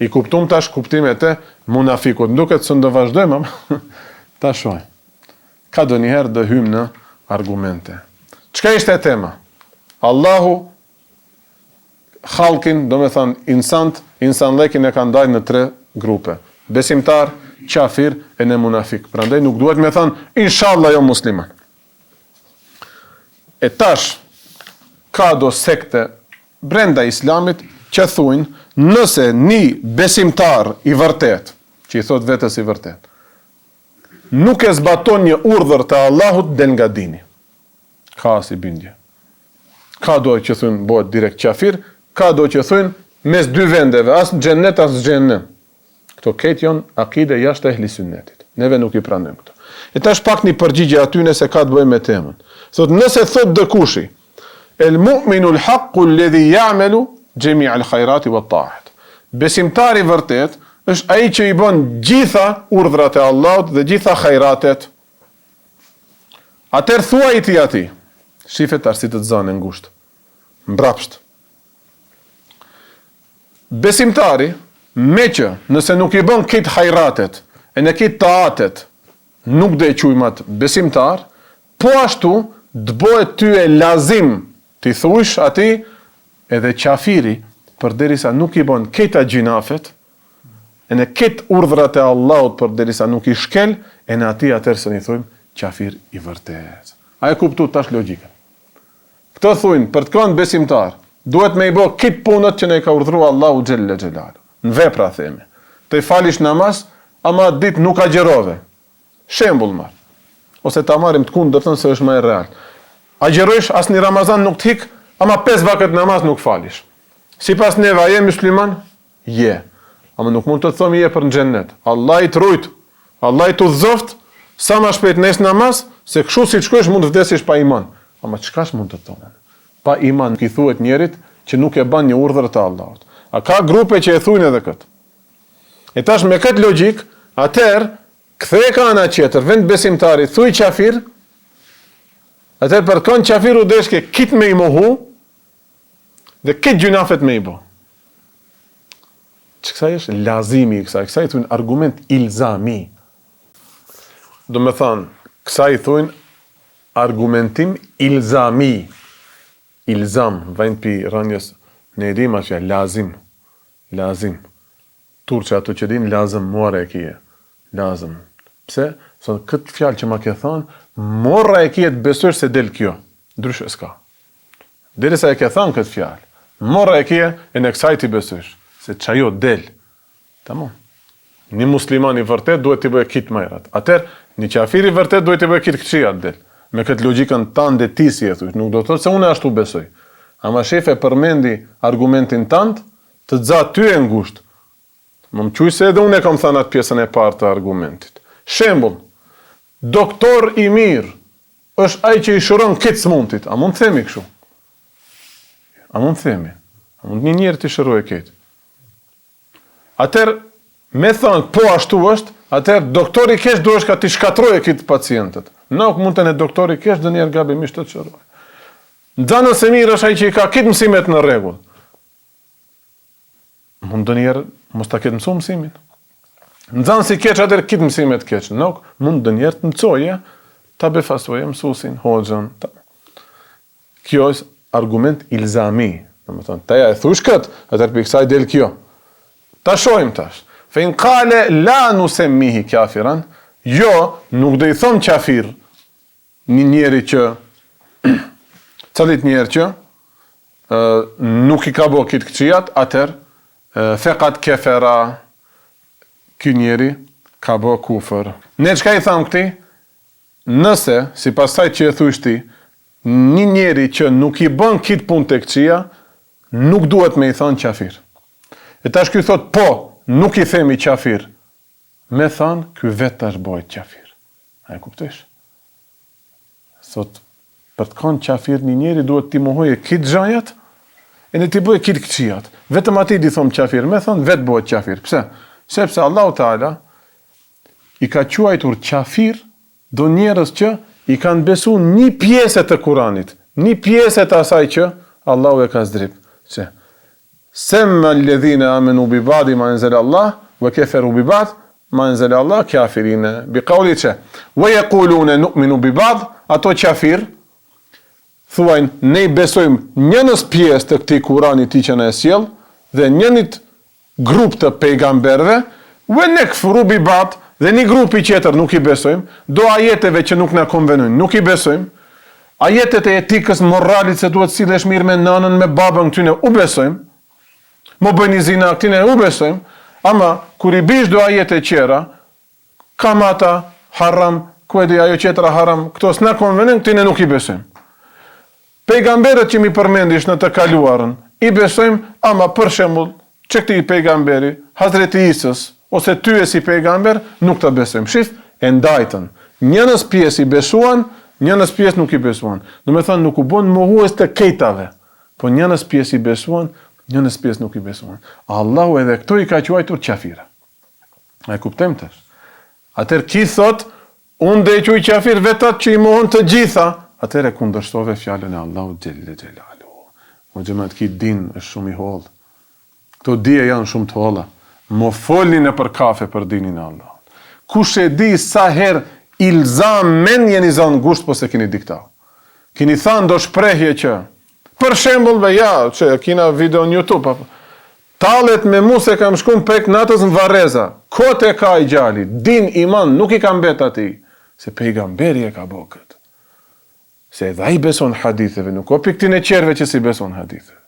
I kuptum tash kuptimet e munafikut. Duket se do vazhdojmë, ta shohim. Ka donjëherë do hym në argumente. Çka ishte tema? Allahu halkin, do me thënë insanlekin e ka ndajë në 3 grupe. Besimtar, qafir e ne munafik. Prandaj nuk duhet me thënë inshallah jo musliman. E tash ka do sekte brenda islamit që thujnë nëse një besimtar i vërtet, që i thot vetës i vërtet, nuk e zbaton një urdhër të Allahut del nga dini. Ka si bindje. Ka do që thujnë bëhet direkt qafir, ka do që thujnë mes 2 vendeve, as në xhennet, as në xhenem. Këto ketë janë akide jashtë ehli sunnetit. Neve nuk i pranojmë këto. E tash pak një përgjigje atyne se ka të bëjë me temën. Thot nëse thot dëkushi, el mu'minu l'haqqu alladhi ya'malu jami' al-khairati wat-ta'at. Besimtari vërtet është ai që i bën gjitha urdhrat e Allahut dhe gjitha khajratet. Atëherë thuaj ti atij, shifet arsit të zanë ngusht, mbrapsht. Besimtari, me që nëse nuk i bën këtë hajratet, e në këtë taatet, nuk dhe i qujmat besimtar, po ashtu të bëhet ty e lazim të i thush ati edhe qafiri, përderisa nuk i bën këta gjinafet, e në këtë urdhrat e Allahut përderisa nuk i shkel, e në ati atërë se një thujmë qafir i vërtet. A e kuptu tash logikën. Këtë thujnë, për të kënë besimtar, duhet me i bë këtë punët që ne ka urdhru Allahu Gjelle Gjelalu. Në vepra themi. Të i falish namaz, ama ditë nuk agjerove. Shembull marr. Ose ta marrim të kundërtën se është më e real. Agjerojsh as një Ramazan nuk t'hik, ama 5 vakët namaz nuk falish. Sipas neve, a je musliman? Je. Ama nuk mund të thomi je për në xhennet. Allah i të rujt, Allah i të udhëzoft, sa ma shpejt nes namaz, se kështu si shkojsh mund të vdesish pa iman. Ama çkash mund të thonë? Pa iman nuk i thuhet njerit që nuk e ban një urdhër të Allahut. A ka grupe që e thujnë edhe këtë. E tash me këtë logjik, atëherë kthej ka ana tjetër, vend besimtari thuj qafir, atëherë për kënd qafiru deshke kit me i mohu dhe kit gjunafet me i bo. Që kësaj është lazimi i kësaj thujnë argument ilzami. Do me thanë, kësaj thujnë argumentim ilzami. Ilzam, vajnë pi rënjës në edhima që e lazim. Turqë ato që din, lazëm, mora e kije. Lazëm. Pse? So, këtë fjalë që ma ke thonë, mora e kije të besojsh se del kjo. Ndryshë s'ka. Dere sa e ke thonë këtë fjalë, mora e kije e në kësaj të besojsh. Se qajo del. Tamam. Një musliman i vërtet duhet të bëjë kitë majrat. Atër, një qafir i vërtet duhet të bëjë kitë këqijat del. Me këtë logikën tanë dhe ti si e thush. Nuk do të thotë se unë ashtu besoj. Ama shefe përmendi argumentin tant, të dzatë ty e ngusht. Më më quj se edhe unë e kam thënë atë pjesën e parë të argumentit. Shembull, doktor i mirë është ai që i shëron këtë smundit. A mund të themi kështu? A mund të themi? A mund një njerë të shëroj këtë? Atër, me thënë, po ashtu është, atëherë doktori kesh duhesh ka ti shkatroje këtë pacientët. Nuk mund të ne doktori kesh dhe njerë gabimisht të çrojë. Nxënës e mirë është ai që i ka këtë mësimet në rregull. Mund të njerë mos ta ketë mësuar mësimin. Nxënës i keq atëherë këtë mësimet keq. Nuk mund të njerë të mësoje, ta befasoje mësuesin, hoxhën. Kjo është argument ilzami. Domethënë, taja e thush kët, atëherë për kësaj del kjo. Ta shohim tash. Fe in qale la nusemmihi kafiran, jo, nuk do i thon kafir një njeri që calit njerë që nuk i ka bo këtë këqijat, atëherë fekat kefera, ky njeri ka bo kufër. Ne çka i tham këti? Nëse, si pasaj që e thush ti, një njeri që nuk i bën këtë punë të këqija, nuk duhet me i thonë qafir. E tash ky thot, po, nuk i themi qafir. Me thonë, ky vetë tash bojt qafir. A e kuptesh? Thot, për të kanë qafir një njeri duhet t'i muhoje këtë gjajat, e në t'i bëjë këtë këqijat. Vetëm ati di thomë qafir, me thonë, vetë bojt qafir. Pse? Sepse Allahu Teala i ka quajtur qafir do njerëz që i kanë besu një pjesë të Kuranit, një pjesë të asaj që Allahu e ka zdrip. Që semma alladhina amanu bi ba'di ma anzala Allah wa kafaru bi ba'd ma anzala Allah kafirina bi qawli që wa yaquluna nu'minu bi ba'd, ato kafir thuajnë ne besojmë njënës pjesë të këtij Kurani ti që na e sjell dhe njënit grup të pejgamberëve wa nakfuru bi ba'd, dhe një grupi tjetër nuk i besojmë, do ajeteve që nuk na konvenojnë, nuk i besojmë, ajetet e etikës moralit se duhet sillesh mirë me nanën, me babën, këtyne u besojmë, mo bëni zina, këtyne u besojmë, ama kur i bish do ajete qera, kamata, haram, ku e di ajo qetra haram, këto s'na konvenojnë, këtyne nuk i besojmë. Pejgamberët që mi përmendish në të kaluarën, i besojmë, ama për shembull, që këti pejgamberi, Hazreti Isës, ose ty e si pejgamber, nuk të besojmë. Shif, e ndajtën. Njënës pjesë i besuan, njënës pjesë nuk i besuan. Do me thënë, nuk u bon mohues të kejtave, po njënës pjesë i besuan, njënës pjesë nuk i besuan. Allahu edhe këto i ka quajtur qafira. A e kuptojmë tash? Atëherë ki thot, unë dhe i quaj qafir vetat që i mohon të gjitha, atëherë e kundërshtove fjallën e Allahu xhelle xhelalu. O xhamat, ki din është shumë i hollë. Këto dije janë shumë të holla. Mo folni në për kafe për dinin e Allah. Kush e di sa herë ilzam men jeni zanë gusht, po se kini dikta. Kini thanë do shprehje që, për shembull ja, që kina video në YouTube, talet me mu se kam shkum pek natës në Vareza, kote ka i gjali, din iman, nuk i kam bet ati, se pejgamberi e ka bo këtë. Se edhe i beson haditheve, nuk o piktin e qerve që si beson haditheve.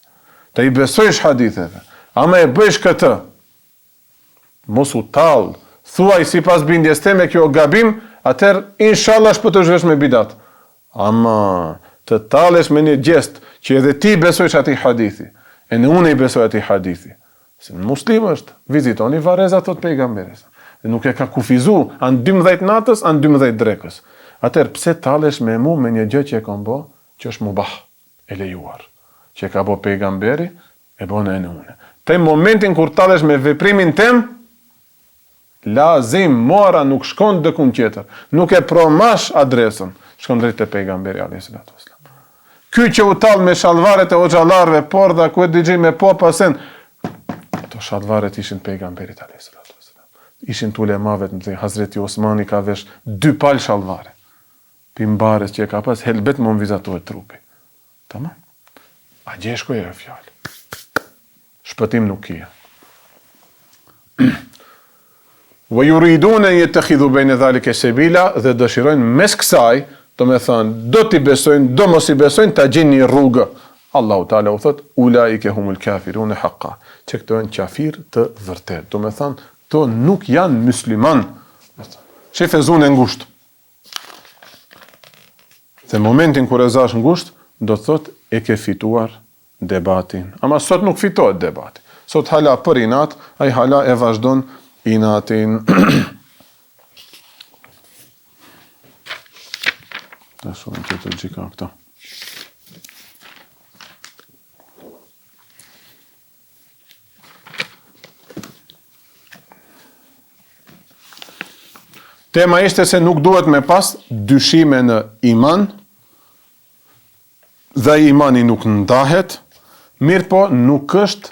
Ta i besojsh haditheve, ama e bëjsh këtë, mos u tall, thuaj si pas bindjes teme kjo gabim, atër inshallah shpo të zhvesh me bidat. Ama të tallesh me një gjest që edhe ti besojsh ati hadithi, e në unë i besoj ati hadithi. Se në muslim është, vizitoni Vareza thot pejgamberes. Dhe nuk e ka kufizu, anë 12 natës, anë 12 drekës. Atër pse tallesh me mu me një gjë që e kam bo, që është mubah, e lejuar. Që e ka bo pejgamberi, e bo në une. Te momentin kur tallesh me veprimin tem, lazim, mora, nuk shkon dëkun tjetër. Nuk e promash adresën. Shkon drejt të pejgamberi, a.s. Ky që u tall me shalvaret e hoxhallarëve, por dhe ku e digji me pasen, ato shalvaret ishin pejgamberit, a.s. Ishin të ulemave të mëdhenj. Hazreti Osmani ka vesh 2 pal shalvare. Pimbares që e ka pas, helbet më vizatohet trupi. Tamam? A gjeshko e fjallë. Shpëtim nuk kia. Wa yuriduna yattakhidhu bayna dhalika sabila, dhe dëshirojnë mes kësaj, do me thënë, do t'i besojnë, do mos i besojnë, ta gjeni një rrugë. Allahu Teala u thot, ulaike humul kafirun haqqa, që këto janë kafir të vërtet. Do me thënë, to nuk janë musliman. Shef e zunë e ngusht. Dhe momentin kur e zash ngusht, do thot e ke fituar debatin. Ama sot nuk fitohet debati. Sot hala për inat, ai hala e vazhdon inatin. Ta shumë që të gjika këta. Tema ishte se nuk duhet me pas dyshime në iman, dhe imani nuk ndahet, mirë po nuk është,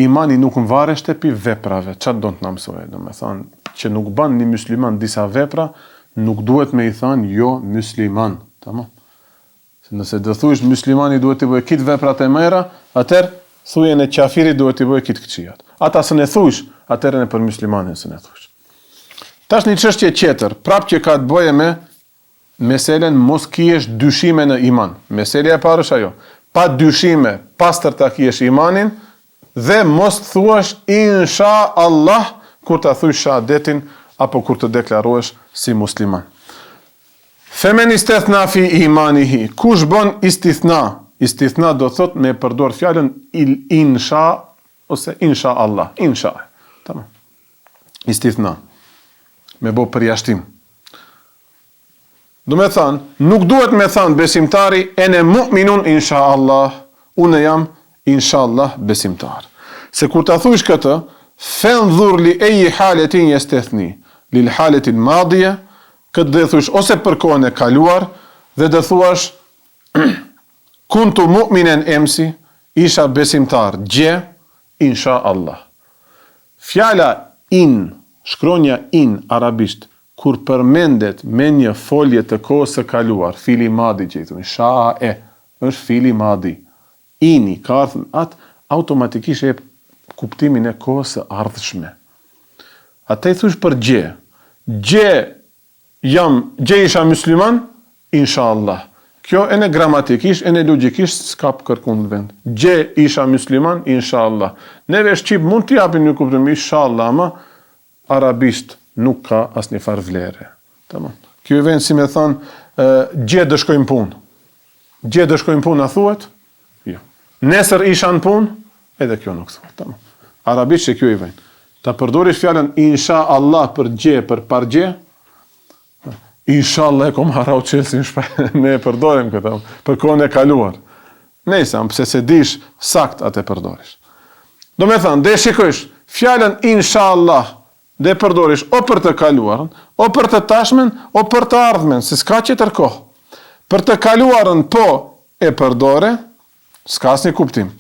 imani nuk varet shtëpi veprave. Çfarë do të na mësojë? Do të thonë që nuk bën një musliman disa vepra, nuk duhet me I thënë jo musliman. Tamam. Se nëse do thuash muslimani duhet të bëjë këtë veprat e mëra, atëherë thujen e kafirit duhet të bëjë këtë këqijat. Ata s'e thush, atëherë ne për muslimanin s'e thush. Tash një çështje tjetër, prapë që ka të bëjë me meselen mos kish dyshime në iman. Meselja e parë është ajo. Pa dyshime, pastër ta kish imanin dhe mos thuash insha Allah kur ta thuash shahadetin apo kur të deklarohesh si musliman. Femen istithna fi imanihi. Kush bën istithna? Istithna do thot me përdor fjalën insha ose insha Allah. Insha. Tamam. Istithna. Me bo përjashtim. Do me thanë, nuk duhet me thanë besimtari ene mu'minun insha Allah, unë jam insha Allah besimtar. Se kur ta thuish këtë, fendhur li eji haletin jestethni, li haletin madhje, këtë dhe thuish ose për kohën e kaluar, dhe dhe thuash, kuntu mu'minen emsi, isha besimtar, gje, insha Allah. Fjala in, shkronja in arabisht, kur përmendet me një folje të kohës së kaluar, fili madi që I thonë, shae, është fili madi. Ini, ka ardhur, atë automatikisht e kuptimin e kohës së ardhshme. Atë I thush për gje. Gje isha musliman, inshallah. Kjo e në gramatikisht, e në logjikisht s'ka kërkun në vend. Gje isha musliman, inshallah. Neve shqip mund t'i japin një kuptim, inshallah, ama arabisht nuk ka asnjë farë vlere. Tamam. Kjo I vjen si me thon, gje do shkojmë punë. Gje do shkojmë punë a thuhet? Jo. Nesër isha në punë, edhe kjo nuk thuhet. Tamam. Arabisht që kjo I vjen. Ta përdorish fjalën insha Allah për gje, për pargje, inshallah e kom harau çelsin shpejt. Ne e përdorim këtë për kohën e kaluar. Nëse pse se dish sakt atë përdorish. Do me thënë, dhe shikojsh fjalën inshallah dhe përdorish o për të kaluarën, o për të tashmen, o për të ardhmen, se s'ka qëtër kohë. Për të kaluarën po e përdore, s'ka asnjë kuptim.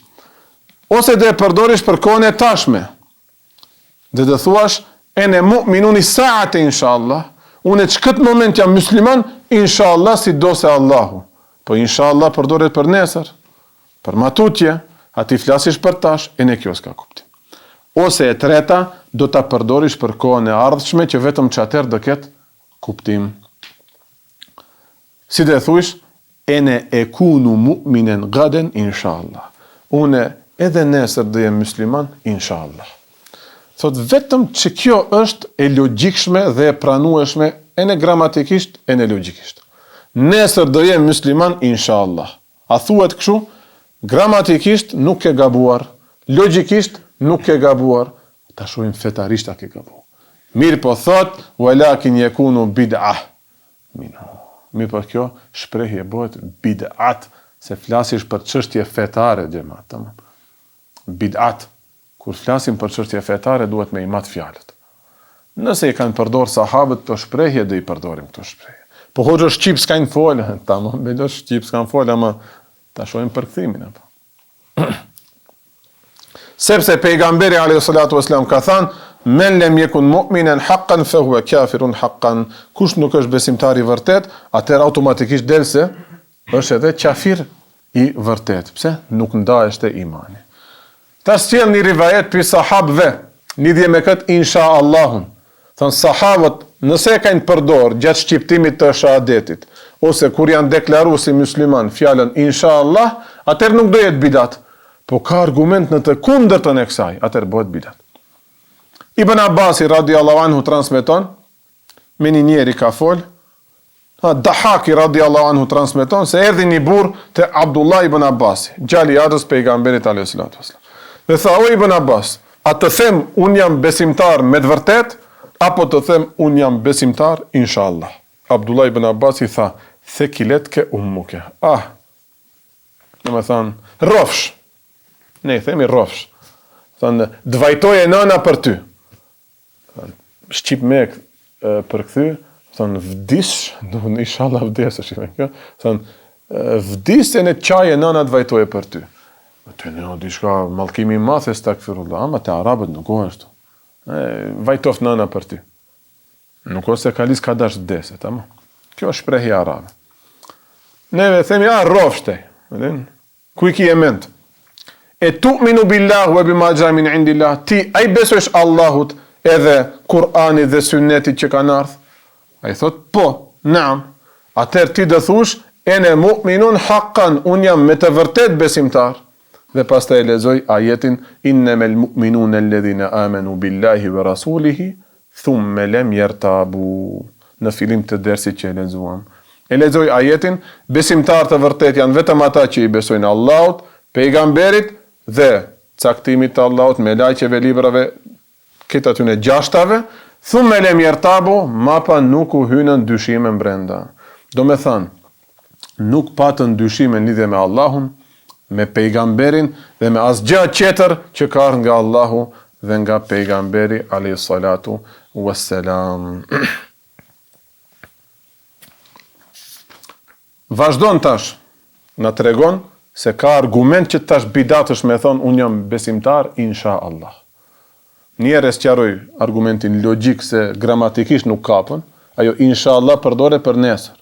Ose dhe përdorish për kohën e tashme, dhe dhe thuash, e ne mu'minuni sa'ate inshallah, unë që këtë moment jam musliman, inshallah si do se Allahu. Po inshallah përdoret për nesër, për matutje, ati flasish për tash, e ne kjo s'ka kuptim. Ose e treta, do ta përdorish për kohën e ardhshme, që vetëm që atër do ketë kuptim. Si dhe thuish, ene e kunu mu'minen gaden, inshallah. Une edhe nesër dhe jem musliman, inshallah. Thot vetëm që kjo është e logjikshme dhe e pranueshme, e në gramatikisht, e në logjikisht. Nesër dhe jem musliman, inshallah. A thuhet këshu? Gramatikisht nuk ke gabuar, logjikisht nuk ke gabuar, ta shohim fetarisht a ke gabuar. Mirë po thot, walakin yakunu bid'ah. Mirë po kjo shprehje bëhet bid'at, se flasish për çështje fetare, xhamat, tamam. Bid'at. Kur flasim për çështje fetare, duhet me I mat fjalët. Nëse I kanë përdor sahabët të shprehje, do I përdorim këto shprehje. Po hoxha shqip s'kan folë, tamam, me do shqip s'kan folë, ama ta shohim përkthimin apo. Sepse pejgamberi alayhi salatu wasalam ka thënë, men lem yekun mu'minan haqqan fa huwa kafirun haqqan. Kush nuk është besimtar I vërtet, atëherë automatikisht del se është edhe kafir I vërtet. Pse? Nuk ndahesh te imani. Tash sjell një rivajet për sahabëve, lidhje me këtë insha Allahun. Thon sahabët, nëse kanë përdor gjatë shqiptimit të shahadetit, ose kur janë deklaruar si musliman fjalën insha Allah, atëherë nuk do jetë bidat. Po ka argument në të kundërtën e kësaj, atëherë bëhet bidat. Ibn Abbasi radiallahu anhu transmeton, me një njeri ka fol, Dahaki radiallahu anhu transmeton, se erdhi një burr te Abdullah ibn Abbasi, gjali I adës pejgamberit alayhis salatu wasallam. Dhe tha, o Ibn Abbas, a të them unë jam besimtar me të vërtet, apo të them unë jam besimtar inshallah. Abdullah ibn Abbas I tha, thekilet ke ummuke. Në me thanë, rofsh. Ne I themi rofsh. Thanë, dvajtoj e nëna për ty. Shqip me përkthy, thonë vdish, do inshallah vdesësh kjo. Thonë vdisjen e çaje nëna të vajtoje për ty. Të ne diçka mallkimi i madh stakfirullah, ama te arabët nuk është. Vajtoft nëna për ty. Nuk ose kalis ka dash vdeset, ama. Kjo është shprehje arabe. Neve themi rrofshtej. Ku I ki e mend? E tu'minu billah wa bima jaa min indillah. Ti ai besosh Allahut edhe Kur'anit dhe Sunnetit që kanë ardhur? Ai thot po, naam. Atëherë ti do thush ene mu'minun haqqan, un jam me të vërtet besimtar. Dhe pastaj lexoj ajetin innamal mu'minuna alladhina amanu billahi wa rasulihi thumma lam yartabu. Në fillim të dersit që e lexuam. E lexoj ajetin, besimtar të vërtet janë vetëm ata që I besojnë Allahut, pejgamberit dhe caktimit të Allahut, me lajqeve, librave, këtë atyne gjashtave, thumma lam yartabu, mapa nuk u hynën dyshime brenda. Do me thënë, nuk patën dyshime në lidhje me Allahun, me pejgamberin dhe me asgjë tjetër që ka ardhur nga Allahu dhe nga pejgamberi alayhi salatu wassalam. Vazhdon tash, na tregon se ka argument që tash bidatësh me thonë unë jam besimtar insha Allah. Njerë sqaroj argumentin logjik se gramatikisht nuk kapën, ajo insha Allah përdore për nesër.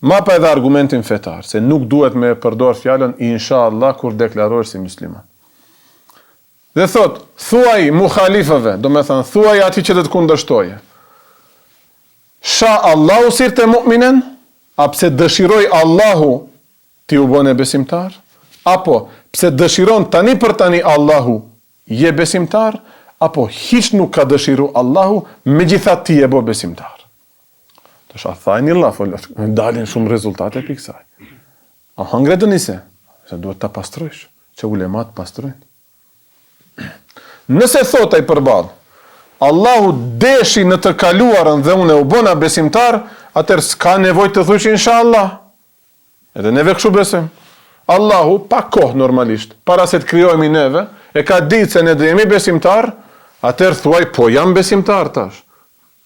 Mapa edhe argumentin fetar, se nuk duhet me përdor fjalën insha Allah kur deklarohesh si musliman. Dhe thot, thuaj mukhalifëve, do me thënë, thuaj ati që të kundërshtoje. Sha Allahu sirte mu'minen, a pse dëshiroj Allahu ti u bën e besimtar? Apo pse dëshiron tani për tani Allahu je besimtar? Apo hiç nuk ka dëshiru Allahu, megjithatë ti je bo besimtar? Të shathajni Allah, dalin shumë rezultate për kësaj. A hangre dënise, se duhet ta pastrojsh, që ulemat pastrojnë. Nëse thotaj përballë, Allahu deshi në të kaluarën dhe unë e u bëna besimtar, atër s'ka nevojë të thush inshallah. Edhe neve kështu besojmë. Allahu, pa kohë normalisht, para se të krijohemi neve, e ka ditë se ne do jemi besimtar, atër thuaj, po jam besimtar tash.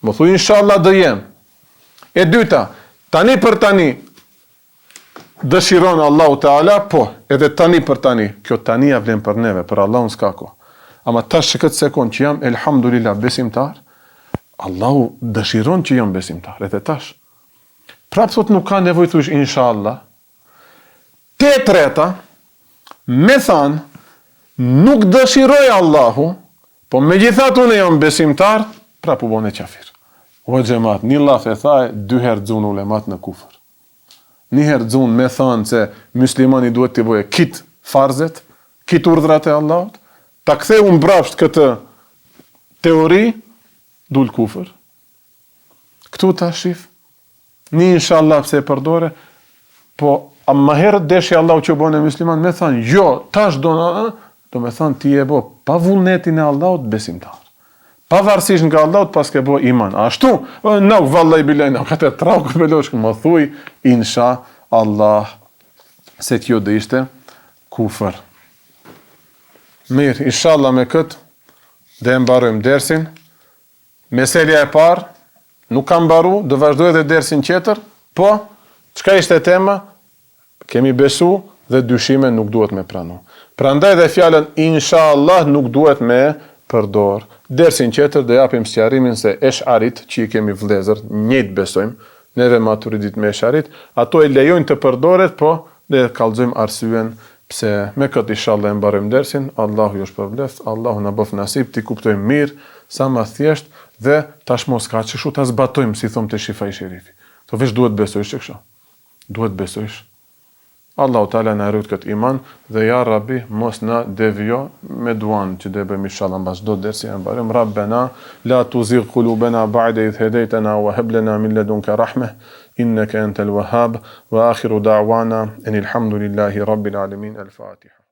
Më thuj inshallah do jem. E dyta, tani për tani, dëshiron Allahu Teala, po, edhe tani për tani, kjo tani ja vlen për neve, për Allahun s'ka kohë. Ama tash që këtë sekund që jam, elhamdulillah, besimtar, Allahu dëshiron që jam besimtar, edhe tash. Prapë thot nuk ka nevojë thush inshallah. Te treta, me thanë, nuk dëshiroj Allahu, po me gjithat unë jam besimtar, prapë u bone qafir. O xhemat, një laf e thaj, 2 herë dzun ulemat në kufër. Një herë dzun me thanë se muslimani duhet të bëjë kit farzet, kit urdhrat e Allahut, ta ktheu mbrapsht këtë teori, dul kufër. Këtu ta shif, një inshallah pse e përdore, po a më herët deshi Allahu që bën e musliman, me thanë, jo, tash do me thanë ti e bo pa vullnetin e Allahut besimtar. Pavarësisht nga Allahut pas ke bo iman. Ashtu, nuk vallaj bilaj, nuk atë trauk belosh, më thuj, insha Allah, se kjo dhe ishte kufër. Mirë, inshallah me këtë, dhe mbarojmë dersin. Meselja e parë, nuk kam mbaru, do vazhdoj edhe dersin tjetër, po, çka ishte tema? Kemi besu dhe dyshime nuk duhet me pranu. Prandaj dhe fjalën inshallah nuk duhet me përdor. Dersin tjetër dhe japim sqarimin se esharit, që I kemi vëllezër, njëjtë besojmë, neve maturidit me esharit, ato e lejojnë të përdoret, po dhe kallëzojmë arsyen pse me këtë inshallah e mbarojmë dersin. Allahu ju shpërbleft, Allahu na bëf nasib t'i kuptojmë mirë, sa më thjesht dhe tashmos ka që shu ta zbatojmë si thom të Shifa I Sherifi. To veç duhet besojsh që kështu. Duhet besojsh. Allahu Teala na rrit këtë iman dhe ja Rabbi mos na devjo me duan që dhe bëjmë inshallah mbas çdo dersi e mbarojmë. Rabbana la tuzigh qulubana ba'da idh hadaytana wa hab lana min ladunka rahmah innaka antal wahhab wa akhiru da'wana anil hamdulillahi rabbil alamin. Al-Fatiha.